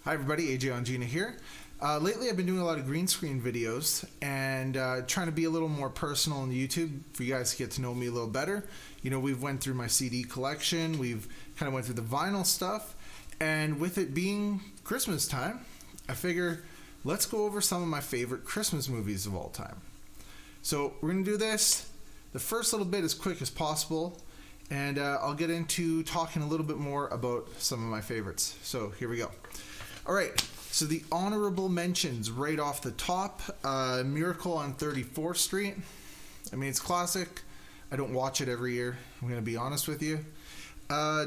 Hi everybody, AJ Ongina here. Lately I've been doing a lot of green screen videos and trying to be a little more personal on YouTube for you guys to get to know me a little better. You know, we've went through my CD collection, we've kind of went through the vinyl stuff, and with it being Christmas time, I figure let's go over some of my favorite Christmas movies of all time. So we're going to do this, the first little bit as quick as possible, and I'll get into talking a little bit more about some of my favorites. So here we go. All right, so the honorable mentions right off the top, Miracle on 34th Street. I mean, it's classic. I don't watch it every year, I'm going to be honest with you.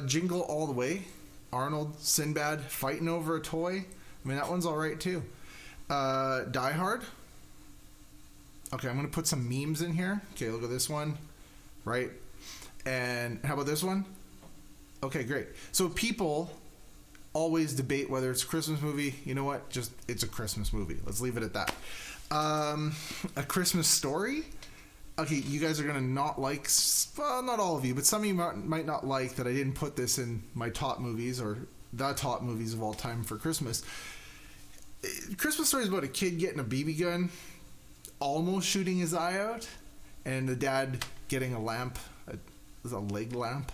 Jingle All the Way, Arnold, Sinbad, fighting over a toy. I mean, that one's all right too. Die Hard. Okay, I'm going to put some memes in here. Okay, look at this one, right? And how about this one? Okay, great. So people always debate whether it's a Christmas movie. You know what? Just, it's a Christmas movie. Let's leave it at that. A Christmas Story. Okay, you guys are going to not like, well, not all of you, but some of you might not like that I didn't put this in my top movies or the top movies of all time for Christmas. Christmas Story is about a kid getting a BB gun, almost shooting his eye out, and the dad getting a lamp, a leg lamp.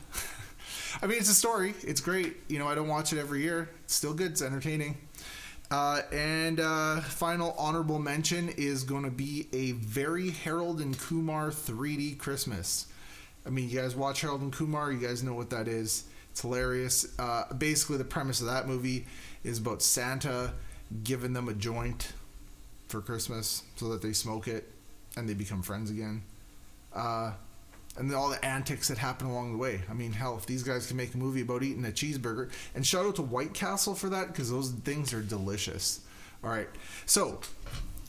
I mean, it's a story. It's great. You know, I don't watch it every year. It's still good. It's entertaining. And final honorable mention is going to be a very Harold and Kumar 3D Christmas. I mean, you guys watch Harold and Kumar. You guys know what that is. It's hilarious. Basically, the premise of that movie is about Santa giving them a joint for Christmas so that they smoke it and they become friends again. And all the antics that happen along the way. I mean, hell, if these guys can make a movie about eating a cheeseburger, and shout out to White Castle for that, because those things are delicious. All right, so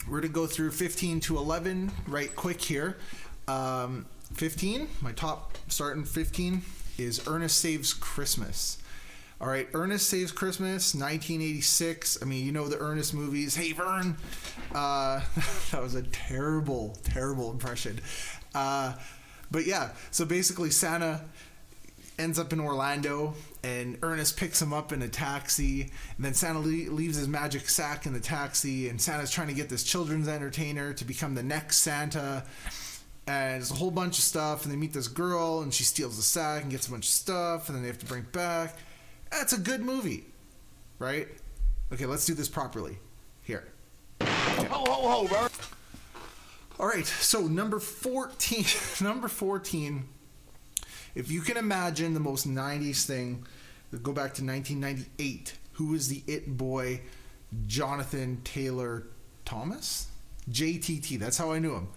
we're going to go through 15 to 11 right quick here. 15, my top starting 15 is Ernest Saves Christmas. All right, Ernest Saves Christmas, 1986. I mean, you know the Ernest movies. Hey, Vern. That was a terrible, terrible impression. But yeah, so basically Santa ends up in Orlando and Ernest picks him up in a taxi, and then Santa leaves his magic sack in the taxi, and Santa's trying to get this children's entertainer to become the next Santa, and there's a whole bunch of stuff, and they meet this girl and she steals the sack and gets a bunch of stuff, and then they have to bring it back. That's a good movie, right? Okay, let's do this properly. Here. Okay. Ho, ho, ho, bro. All right, so number 14, if you can imagine the most 90s thing, go back to 1998. Who is the it boy? Jonathan Taylor Thomas? JTT, that's how I knew him.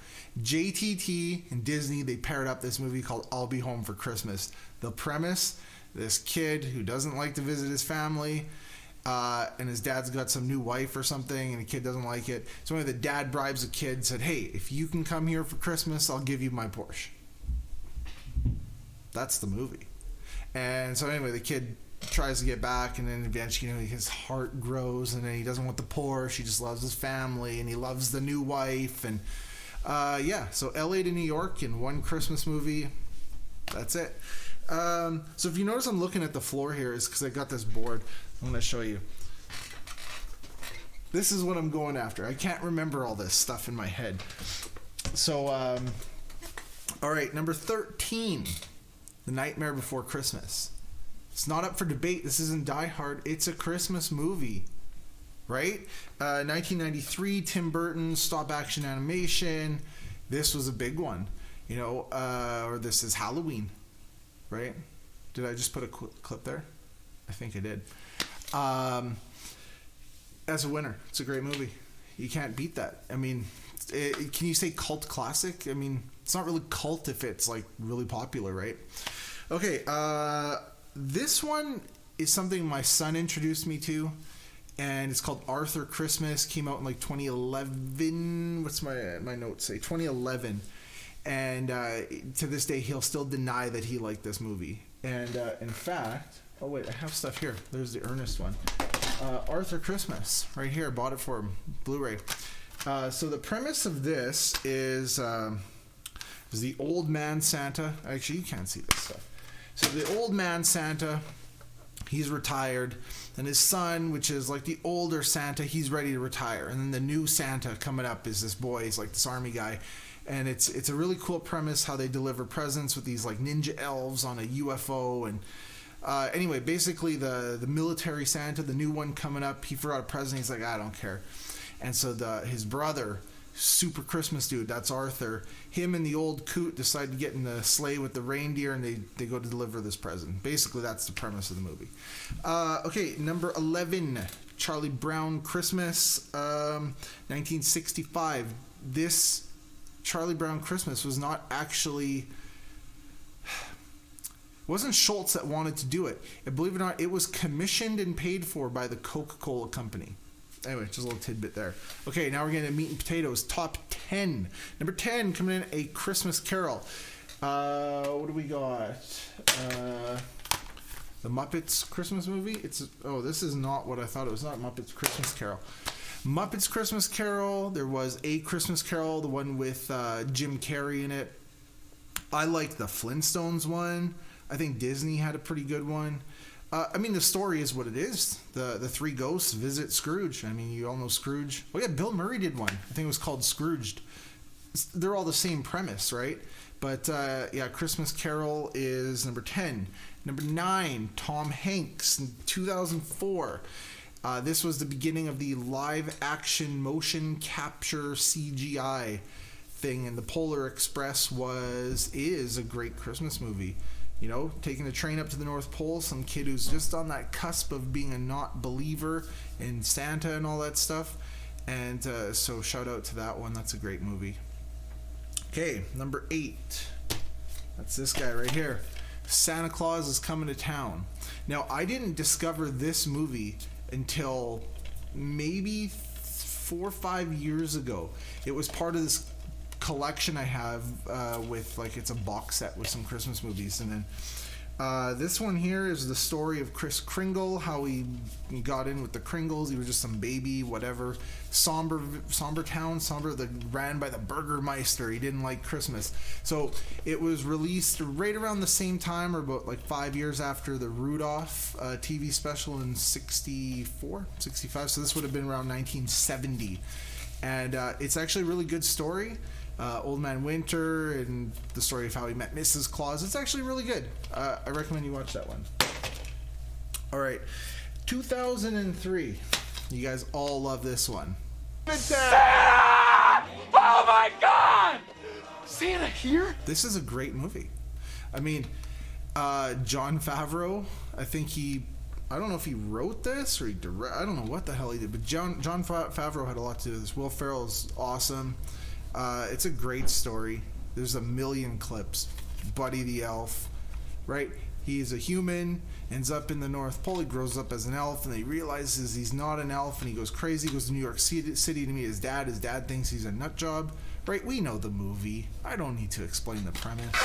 JTT and Disney, they paired up this movie called I'll Be Home for Christmas. The premise, this kid who doesn't like to visit his family, and his dad's got some new wife or something, and the kid doesn't like it. So anyway, the dad bribes the kid, said, hey, if you can come here for Christmas, I'll give you my Porsche. That's the movie. And so anyway, the kid tries to get back, and then eventually, you know, his heart grows, and then he doesn't want the Porsche. He just loves his family, and he loves the new wife. And yeah, so LA to New York in one Christmas movie. That's it. So if you notice I'm looking at the floor here, is because I got this board. I'm going to show you. This is what I'm going after. I can't remember all this stuff in my head. So, all right, number 13, The Nightmare Before Christmas. It's not up for debate. This isn't Die Hard. It's a Christmas movie, right? 1993, Tim Burton, stop action animation. This was a big one, you know, or this is Halloween, right? Did I just put a clip there? I think I did. As a winner, it's a great movie. You can't beat that. I mean, can you say cult classic? I mean, it's not really cult if it's like really popular, right? Okay, this one is something my son introduced me to, and it's called Arthur Christmas. Came out in like 2011. What's my notes say? 2011. And to this day, he'll still deny that he liked this movie. And in fact, oh wait, I have stuff here. There's the Ernest one. Arthur Christmas, right here. Bought it for him, Blu-ray. So the premise of this is the old man Santa. Actually, you can't see this stuff. So the old man Santa He's retired, and his son, which is like the older Santa, he's ready to retire. And then the new Santa coming up is this boy. He's like this army guy, and it's a really cool premise how they deliver presents with these like ninja elves on a UFO. And anyway, basically the military Santa, the new one coming up, he forgot a present. He's like, I don't care. And so his brother, super Christmas dude, that's Arthur, him and the old coot decide to get in the sleigh with the reindeer, and they go to deliver this present. Basically, that's the premise of the movie. Okay, number 11, Charlie Brown Christmas, 1965. This Charlie Brown Christmas was not actually... It wasn't Schultz that wanted to do it. And believe it or not, it was commissioned and paid for by the Coca-Cola Company. Anyway, just a little tidbit there. Okay, now we're getting to meat and potatoes. Top 10. Number 10 coming in, A Christmas Carol. What do we got? The Muppets Christmas movie? This is not what I thought it was. Not Muppets Christmas Carol. Muppets Christmas Carol. There was A Christmas Carol, the one with Jim Carrey in it. I like the Flintstones one. I think Disney had a pretty good one. I mean, the story is what it is. The three ghosts visit Scrooge. I mean, you all know Scrooge. Oh yeah, Bill Murray did one. I think it was called Scrooged. They're all the same premise, right? But yeah, Christmas Carol is number 10. Number 9, Tom Hanks in 2004. This was the beginning of the live action motion capture CGI thing, and the Polar Express is a great Christmas movie. You know, taking the train up to the North Pole, some kid who's just on that cusp of being a not believer in Santa and all that stuff. And so shout out to that one. That's a great movie. Okay, number 8. That's this guy right here. Santa Claus is Coming to Town. Now, I didn't discover this movie until maybe 4 or 5 years ago. It was part of this collection I have with, like, it's a box set with some Christmas movies. And then this one here is the story of Kris Kringle, how he got in with the Kringles. He was just some baby, whatever. Somber Town, that ran by the Burgermeister. He didn't like Christmas. So it was released right around the same time, or about like 5 years after the Rudolph TV special in 64, 65. So this would have been around 1970. And it's actually a really good story. Old Man Winter and the story of how he met Mrs. Claus. It's actually really good. I recommend you watch that one. All right, 2003. You guys all love this one. Santa! Oh my God! Santa here? This is a great movie. I mean, Jon Favreau, I don't know if he wrote this or I don't know what the hell he did, but Jon Favreau had a lot to do with this. Will Ferrell's awesome. It's a great story. There's a million clips. Buddy the Elf, right? He's a human, ends up in the North Pole. He grows up as an elf, and he realizes he's not an elf, and he goes crazy. He goes to New York City to meet his dad. His dad thinks he's a nut job, right? We know the movie. I don't need to explain the premise. It's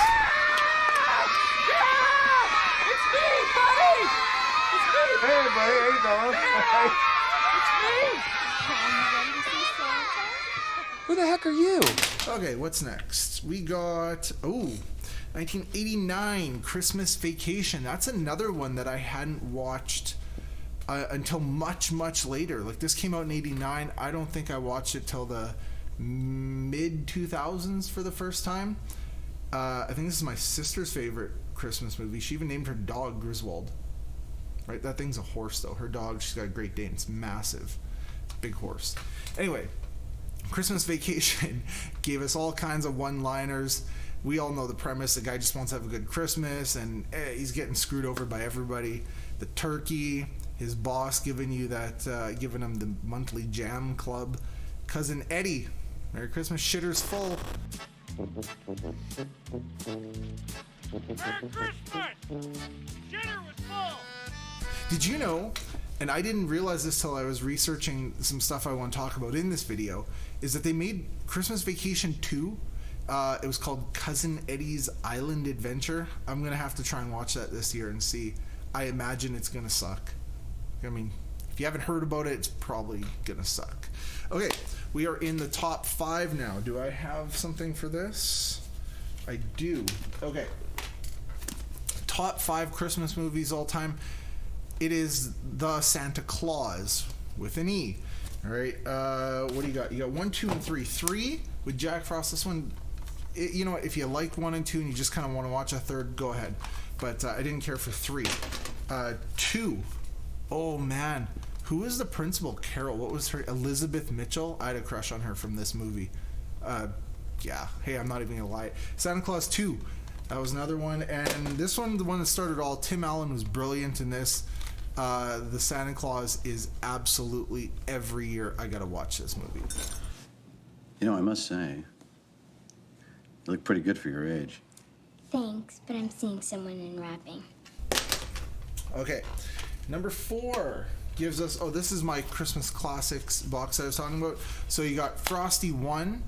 me, buddy! It's me! Hey, buddy, how you doing? It's me! Who the heck are you? Okay, what's next? We got 1989 Christmas Vacation. That's another one that I hadn't watched until much later. Like, this came out in 89. I don't think I watched it till the mid 2000s for the first time. I think this is my sister's favorite Christmas movie. She even named her dog Griswold. Right, that thing's a horse though. Her dog, she's got a Great Dane. It's massive, big horse. Anyway, Christmas Vacation gave us all kinds of one-liners. We all know the premise. The guy just wants to have a good Christmas, and he's getting screwed over by everybody. The turkey, his boss giving him the monthly jam club. Cousin Eddie, Merry Christmas, shitter's full. Merry Christmas! Shitter was full! Did you know, and I didn't realize this till I was researching some stuff I want to talk about in this video, is that they made Christmas Vacation 2. It was called Cousin Eddie's Island Adventure. I'm going to have to try and watch that this year and see. I imagine it's going to suck. I mean, if you haven't heard about it, it's probably going to suck. Okay, we are in the top 5 now. Do I have something for this? I do. Okay. Top 5 Christmas movies all time. It is the Santa Claus with an E. All right. What do you got? You got 1, 2, and 3. 3 with Jack Frost. This one, you know what? If you liked 1 and 2 and you just kind of want to watch a third, go ahead. But I didn't care for 3. 2. Oh man, who was the principal? Carol. What was her? Elizabeth Mitchell. I had a crush on her from this movie. Yeah. Hey, I'm not even gonna lie. Santa Claus 2. That was another one, and this one, the one that started all. Tim Allen was brilliant in this. The Santa Claus is absolutely every year I gotta watch this movie. You know, I must say, you look pretty good for your age. Thanks, but I'm seeing someone in wrapping. Okay, number 4 gives us. Oh, this is my Christmas classics box I was talking about. So you got Frosty 1.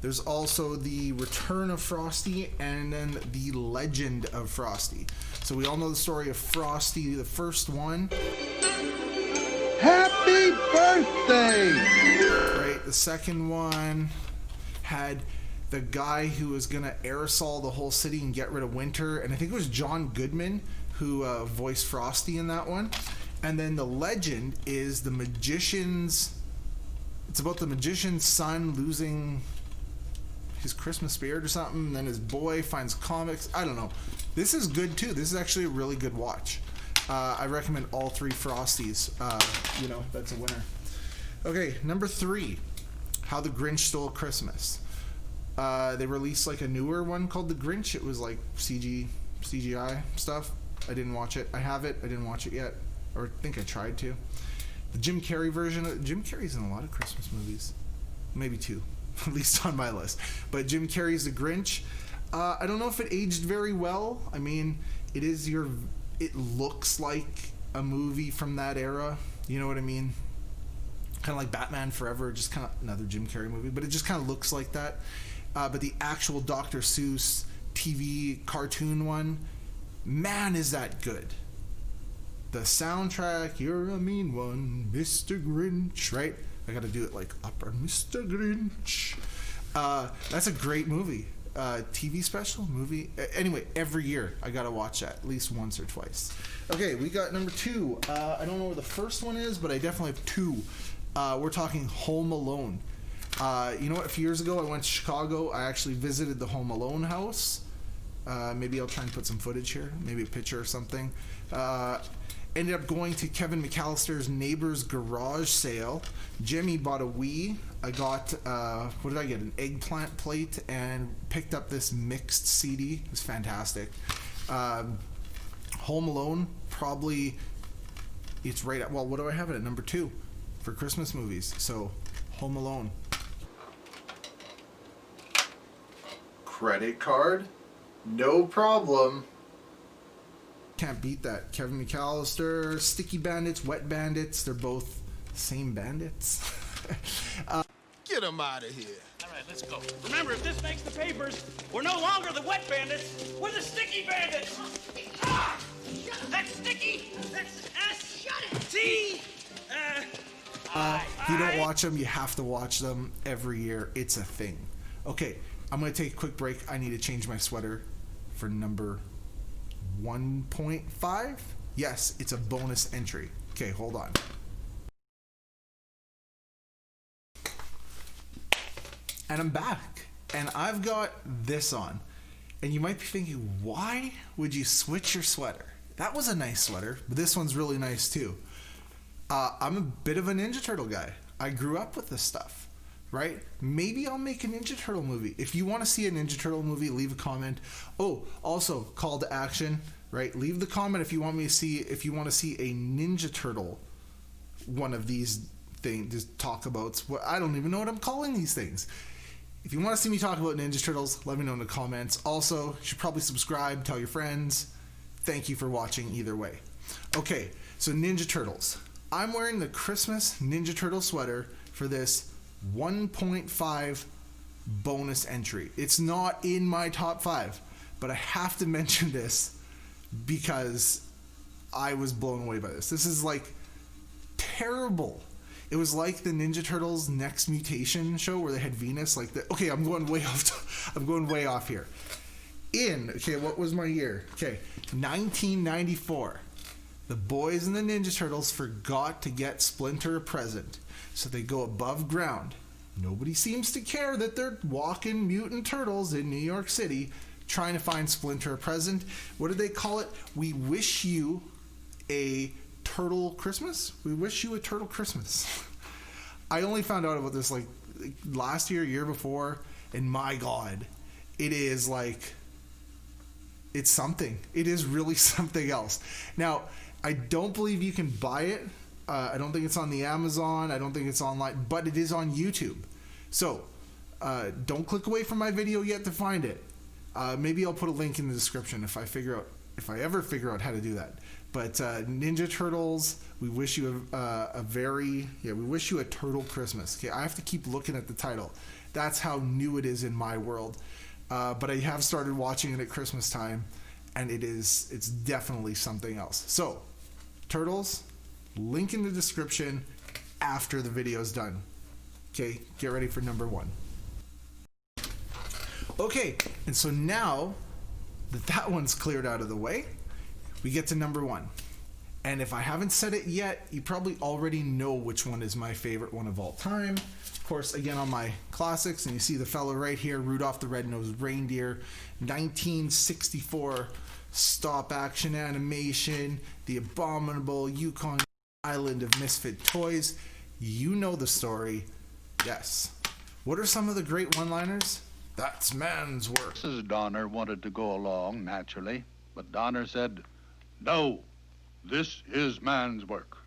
There's also the Return of Frosty, and then the Legend of Frosty. So we all know the story of Frosty, the first one. Happy birthday! Right, the second one had the guy who was gonna aerosol the whole city and get rid of winter, and I think it was John Goodman who voiced Frosty in that one. And then the Legend is the magician's. It's about the magician's son losing his Christmas spirit or something, and then his boy finds comics. I don't know. This is good too. This is actually a really good watch. I recommend all 3 Frosties. You know, that's a winner. Okay, number 3, How the Grinch Stole Christmas. They released like a newer one called The Grinch. It was like CGI stuff. I didn't watch it. I have it. I didn't watch it yet, or I think I tried to. The Jim Carrey version. Jim Carrey's in a lot of Christmas movies, maybe 2. At least on my list. But Jim Carrey's The Grinch. I don't know if it aged very well. I mean, it looks like a movie from that era. You know what I mean? Kind of like Batman Forever, just kind of another Jim Carrey movie, but it just kind of looks like that. But the actual Dr. Seuss TV cartoon one, man, is that good. The soundtrack, You're a Mean One, Mr. Grinch, right? I gotta do it like Upper Mr. Grinch. That's a great movie. TV special movie. Anyway, every year I gotta watch that at least once or twice. Okay, we got number 2. I don't know where the first one is, but I definitely have 2. We're talking Home Alone. You know what? A few years ago I went to Chicago. I actually visited the Home Alone house. Maybe I'll try and put some footage here, maybe a picture or something. Ended up going to Kevin McAllister's neighbor's garage sale. Jimmy bought a Wii. I got, what did I get? An eggplant plate, and picked up this mixed CD. It was fantastic. Home Alone, probably, it's right at, well, what do I have it at? Number 2 for Christmas movies. So, Home Alone. Credit card? No problem. Can't beat that. Kevin McAllister, Sticky Bandits, Wet Bandits, they're both same bandits. Get him out of here. All right, let's go. Remember, if this makes the papers, we're no longer the wet bandits. We're the sticky bandits. Ah! That's sticky. That's S. Shut it. T. If you don't watch them, you have to watch them every year. It's a thing. Okay, I'm going to take a quick break. I need to change my sweater for number 1.5. Yes, it's a bonus entry. Okay, hold on. And I'm back. And I've got this on. And you might be thinking, why would you switch your sweater? That was a nice sweater, but this one's really nice too. I'm a bit of a Ninja Turtle guy. I grew up with this stuff, right? Maybe I'll make a Ninja Turtle movie. If you want to see a Ninja Turtle movie, leave a comment. Oh, also, call to action, right? Leave the comment if you want me to see, if you want to see a Ninja Turtle, one of these things, just talk about, I don't even know what I'm calling these things. If you want to see me talk about Ninja Turtles, let me know in the comments. Also, you should probably subscribe, tell your friends. Thank you for watching either way. Okay, so Ninja Turtles. I'm wearing the Christmas Ninja Turtle sweater for this 1.5 bonus entry. It's not in my top 5, but I have to mention this because I was blown away by this. This is like terrible. It was like the Ninja Turtles Next Mutation show where they had Venus. Okay, I'm going way off. I'm going way off here. Okay, what was my year? Okay, 1994. The boys in the Ninja Turtles forgot to get Splinter a present, so they go above ground. Nobody seems to care that they're walking mutant turtles in New York City trying to find Splinter a present. What do they call it? We wish you a turtle Christmas? We wish you a turtle Christmas. I only found out about this like last year before, and my God, it is like, it's something. It is really something else. Now, I don't believe you can buy it. I don't think it's on the Amazon. I don't think it's online, but it is on YouTube. So don't click away from my video yet to find it. Maybe I'll put a link in the description if I ever figure out how to do that. But Ninja Turtles, we wish you we wish you a turtle Christmas. Okay, I have to keep looking at the title. That's how new it is in my world. But I have started watching it at Christmas time, and it's definitely something else. So, Turtles, link in the description after the video's done. Okay, get ready for number 1. Okay, and so now that one's cleared out of the way, we get to number 1. And if I haven't said it yet, you probably already know which one is my favorite one of all time. Of course, again, on my classics, and you see the fellow right here, Rudolph the Red-Nosed Reindeer, 1964 stop-action animation, the abominable Yukon Island of Misfit Toys. You know the story. Yes. What are some of the great one-liners? That's man's work. Mrs. Donner wanted to go along, naturally, but Donner said, "No, this is man's work."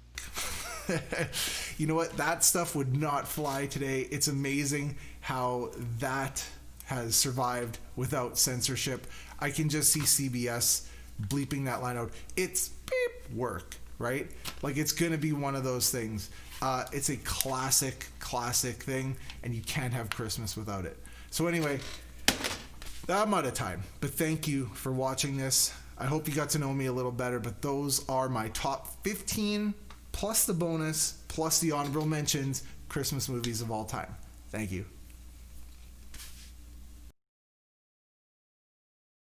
You know what? That stuff would not fly today. It's amazing how that has survived without censorship. I can just see CBS bleeping that line out. It's beep work, right? Like, it's going to be one of those things. It's a classic thing, and you can't have Christmas without it. So anyway, I'm out of time, but thank you for watching this. I hope you got to know me a little better, but those are my top 15 plus the bonus plus the honorable mentions Christmas movies of all time. Thank you.